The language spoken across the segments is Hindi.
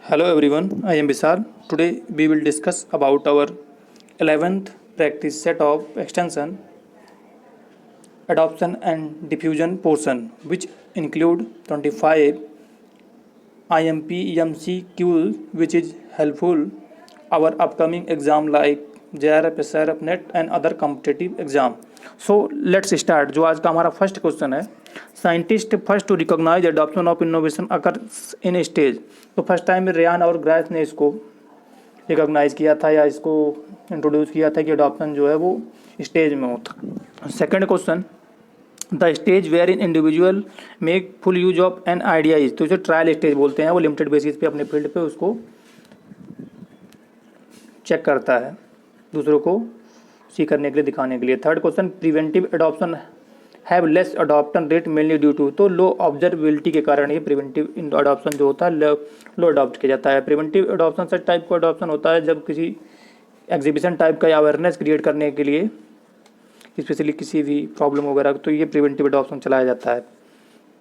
Hello everyone, I am Vishal. Today we will discuss about our 11th practice set of extension, adoption and diffusion portion, which include 25 IMP MCQs, which is helpful our upcoming exam like JRF, SRF, NET and other competitive exam. So let's start. जो आज का हमारा फर्स्ट क्वेश्चन है, scientist first to recognise adoption of innovation occurs in stage. तो फर्स्ट टाइम रेयान और ग्राइस ने इसको रिकॉग्नाइज किया था या इसको इंट्रोड्यूस किया था कि अडॉप्शन जो है वो स्टेज में होता। Second question, the stage where in individual make full use of an idea is. तो इसे ट्रायल स्टेज बोलते हैं, वो लिमिटेड बेसिस पे अपने फील्ड पे उसको चेक करता है, दूसरों को सी करने के लिए, दिखाने के लिए। Third question, preventive adoption have less adoption rate mainly due to. तो लो ऑब्जर्वेबिलिटी के कारण ये प्रिवेंटिव अडॉप्शन जो होता है लो अडॉप्ट किया जाता है। प्रिवेंटिव अडॉप्शन सच टाइप का अडॉप्शन होता है जब किसी एग्जीबिशन टाइप का अवेयरनेस क्रिएट करने के लिए, स्पेशली किसी भी प्रॉब्लम वगैरह, तो ये प्रिवेंटिव अडॉप्शन चलाया जाता है।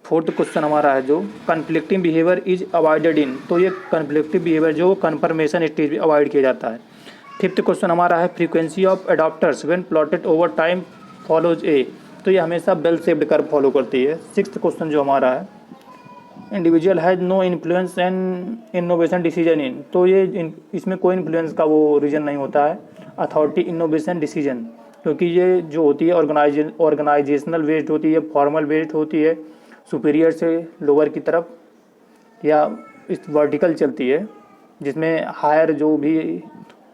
फोर्थ क्वेश्चन हमारा है जो conflicting behaviour is avoided in. तो ये कन्फ्लिक्टिव बिहेवियर जो कन्फर्मेशन स्टेज में अवॉइड किया जाता है। फिफ्थ क्वेश्चन हमारा है frequency of adopters when plotted over time follows a. तो ये हमेशा बेल शेप्ड कर्व फॉलो करती है। सिक्स्थ क्वेश्चन जो हमारा है, individual has no influence and innovation decision in. तो ये इसमें कोई इन्फ्लुएंस का वो रीजन नहीं होता है अथॉरिटी इनोवेशन डिसीजन, क्योंकि ये जो होती है ऑर्गेनाइजेशनल बेस्ड होती है, फॉर्मल बेस्ड होती है, सुपीरियर से लोअर की तरफ या इस वर्टिकल चलती है, जिसमें हायर जो भी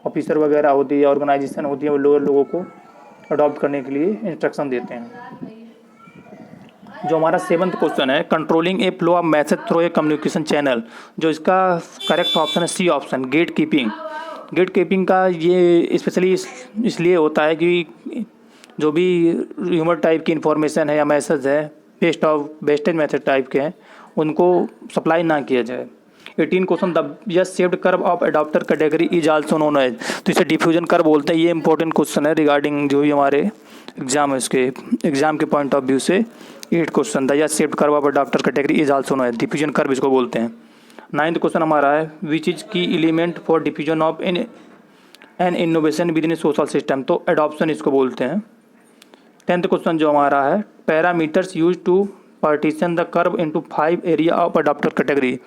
ऑफिसर वगैरह होती है, ऑर्गेनाइजेशन होती है, वो लोअर लोगों को अडॉप्ट करने के लिए इंस्ट्रक्शन देते हैं। जो हमारा सेवंथ क्वेश्चन है, controlling a flow of message through a communication channel. जो इसका करेक्ट ऑप्शन है C option, gate keeping. Gate keeping का ये स्पेशली इसलिए होता है कि जो भी ह्यूमर टाइप की इंफॉर्मेशन है या मैसेज है वेस्टेज मैसेज टाइप के हैं, उनको सप्लाई ना किया जाए। 18 question, the S shaped curve of adopter category is also known as. तो इसे डिफ्यूजन कर्व बोलते हैं। ये इंपॉर्टेंट क्वेश्चन है रिगार्डिंग जो भी हमारे एग्जाम है, उसके एग्जाम के पॉइंट ऑफ व्यू से। 8 question, the S shaped curve of adopter category is also known as, diffusion curve इसको बोलते हैं। 9th क्वेश्चन हमारा है which is key element for diffusion of an innovation within social system. तो एडॉप्शन इसको बोलते हैं। 10th क्वेश्चन जो हमारा है, parameters use to partition the curve into 5 area of adopter category.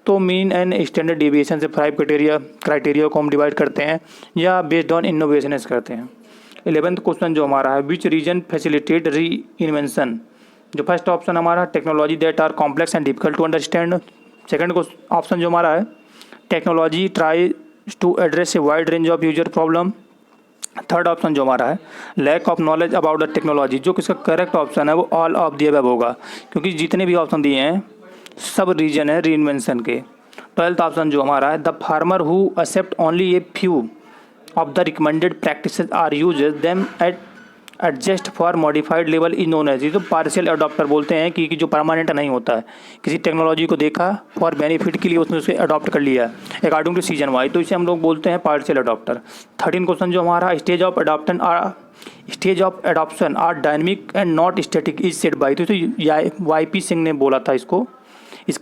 तो मीन एंड स्टैंडर्ड डिविएशन से 5 क्राइटेरिया को हम डिवाइड करते हैं या बेस्ड ऑन इनोवेशन करते हैं। 11th क्वेश्चन जो हमारा है, which reason facilitate re invention. जो फर्स्ट ऑप्शन हमारा, technology that are complex and difficult to understand. Second option जो हमारा है, technology try to address a wide range of user problem. Third option जो हमारा है, lack of knowledge about the technology. जो किसका करेक्ट ऑप्शन है वो ऑल ऑफ द अबव होगा, क्योंकि जितने भी ऑप्शन दिए हैं सब रीजन है रीइन्वेंशन के। 12th ऑप्शन जो हमारा है, the farmer who accept only a few of the recommended practices are use them at adjust for modified level is known as. तो पार्शियल अडॉप्टर बोलते हैं कि जो परमानेंट नहीं होता है, किसी टेक्नोलॉजी को देखा फॉर बेनिफिट के लिए उसने उसे अडॉप्ट कर लिया अकॉर्डिंग टू सीजन वाइज, तो इसे हम लोग बोलते हैं पार्शियल अडॉप्टर। 13 क्वेश्चन जो हमारा, stage of adoption are dynamic and not static is said by. तो YP सिंह ने बोला था इसको।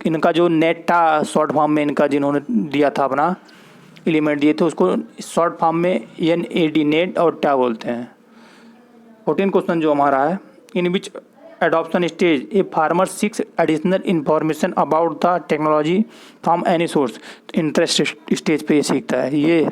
इनका जो नेट था शॉर्ट फॉर्म में, इनका जिन्होंने दिया था अपना एलिमेंट दिए थे, उसको शॉर्ट फॉर्म में NAD नेट और टा बोलते हैं। 14 क्वेश्चन जो हमारा है, in which adoption stage a farmer seeks additional information about the technology from any source. Interest stage पे ये सीखता है, ये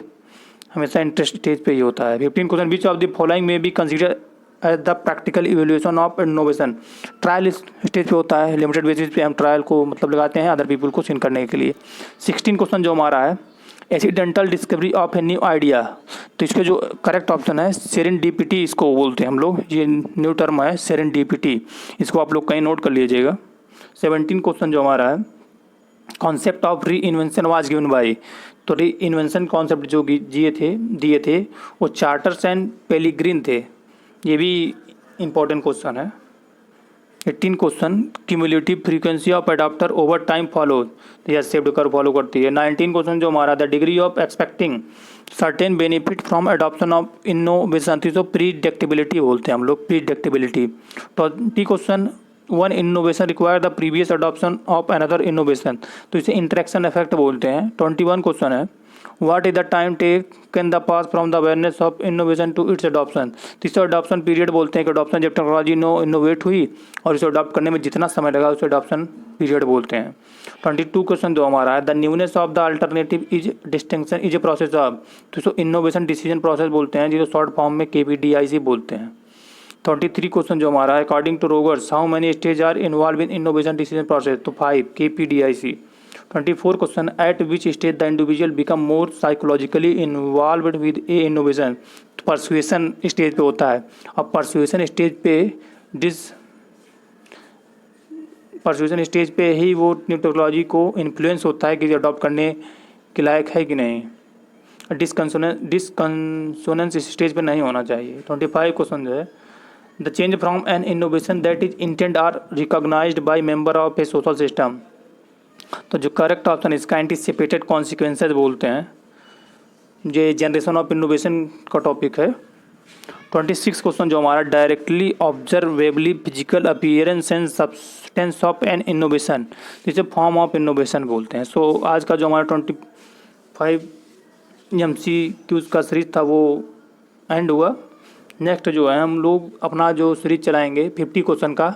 हमेशा इंटरेस्ट स्टेज पे ही होता है। 15 question, which of the following may be consider as the practical evaluation of innovation. Trial stage पे होता है, लिमिटेड बेसिस पे हम ट्रायल को मतलब लगाते हैं अदर पीपल को सीन करने के लिए। 16 क्वेश्चन जो हमारा है, accidental discovery of a new idea. तो इसके जो करेक्ट ऑप्शन है सेरेंडिपिटी इसको बोलते हैं हम लोग, ये न्यू टर्म है सेरेंडिपिटी, इसको आप लोग कहीं नोट कर लीजिएगा। 17 क्वेश्चन जो हमारा है, कॉन्सेप्ट ऑफ री इन्वेंशन वाज गिवन बाई। तो री इन्वेंशन कॉन्सेप्ट जो दिए थे वो चार्टर्स एंड पेलिग्रीन थे, ये भी इंपॉर्टेंट क्वेश्चन है। 18 question, cumulative frequency of adopter over time follow, यह शेप्ड कर्व फॉलो करती है। 19 क्वेश्चन जो हमारा, the degree of expecting certain benefit from adoption of innovation. तो प्रीडिक्टेबिलिटी बोलते हैं हम लोग, predictability. 20 question, one innovation require the previous adoption of another innovation, तो इसे इंटरेक्शन इफेक्ट बोलते हैं। 21 क्वेश्चन है, what is the time taken the pass from the awareness of innovation to it's adoption, तो इसे अडॉप्शन पीरियड बोलते हैं कि अडॉप्शन जब टेक्नोलॉजी इनोवेट हुई और इसे अडॉप्ट करने में जितना समय लगा उसे अडॉप्शन पीरियड बोलते हैं। 22 क्वेश्चन जो हमारा है, the newness of the alternative is distinction is a process of, तो इसको इनोवेशन डिसीजन प्रोसेस बोलते हैं, जिसे शॉर्ट फॉर्म में KPDIC बोलते हैं। 23 क्वेश्चन जो हमारा है, according to Rogers how many stage are involve in innovation decision process, तो 5 KPDIC। 24 question, at which stage the individual become more psychologically involve with a innovation, तो परसुएशन स्टेज पे होता है। अब परसुएशन स्टेज पे ही वो न्यू टेक्नोलॉजी को इन्फ्लुएंस होता है कि अडॉप्ट करने के लायक है कि नहीं। डिसकंसोनेंस इस स्टेज पे नहीं होना चाहिए। 25 क्वेश्चन जो है, the change from an innovation that is intend are recognized by member of a social system, तो जो करेक्ट ऑप्शन इसका एंटीसिपेटेड कॉन्सिक्वेंसेज बोलते हैं। ये जनरेशन ऑफ इनोवेशन का टॉपिक है। 26 क्वेश्चन जो हमारा, directly observably physical appearance and substance of an innovation, जिसे फॉर्म ऑफ इनोवेशन बोलते हैं। सो आज का जो हमारा 25 MCQs का सीरीज था वो एंड हुआ। नेक्स्ट जो है हम लोग अपना जो सीरीज चलाएंगे 50 क्वेश्चन का,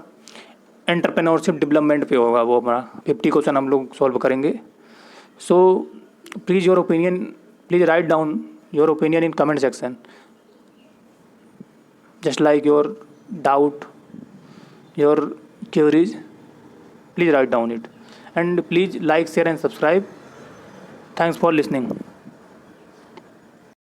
एंटरप्रेन्योरशिप डेवलपमेंट पे होगा। वो हमारा 50 क्वेश्चन हम लोग सॉल्व करेंगे। So please your opinion, please write down your opinion in comment section, just like your doubt, your queries, please write down it, and please like, share and subscribe. Thanks for listening.